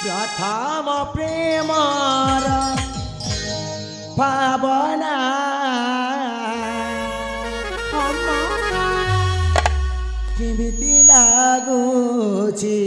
प्रथम प्रेमर भावना केमिति लागुछि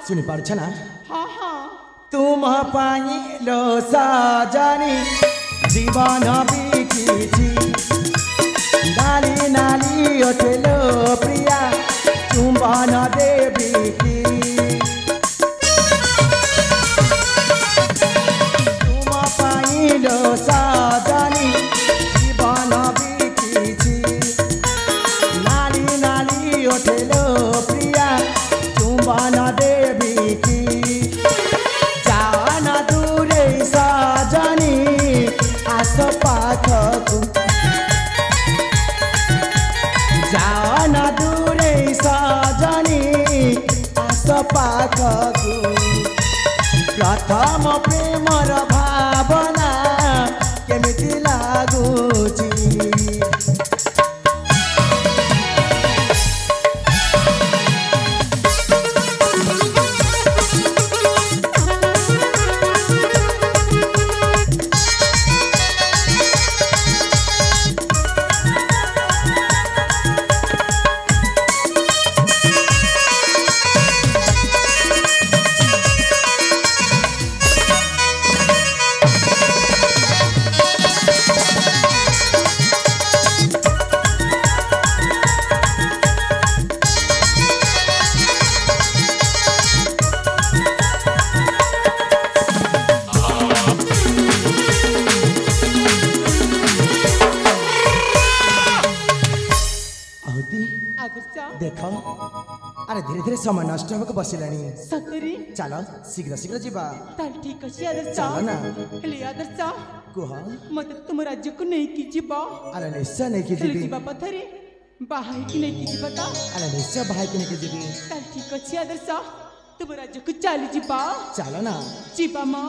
सुनी पार्छ ना हाँ हाँ तुम पाइलो सजनी जीवन बिकिछि नाली नाली ओठेलो प्रिया चुम्बन देवी की तुम पाइलो सजनी जीवन बिकिछि नाली नाली ओठेलो प्रिया चुम्बन देवी की जान दूरे सजनी आस पाखकु जान दूरे सजनी आस पाखकु प्रथम प्रेमर भावना केमिति लागुछि देखो अरे धीरे धीरे समय नष्ट होके बसिलानी सतरी चलो शीघ्र शीघ्र जीवा ताल ठीक अछि आदर्श चलो ना हेले आदर्श कुह मत तुम राज्य को नहीं की जीवा अरे निश्चय नहीं की हेले जीवी जीवा पथरी बाहाई की नहीं की जीवा ता अरे निश्चय भाई की नहीं की जीवी ताल ठीक अछि आदर्श तुम राज्य को चाली जीवा चलो ना जीवा मां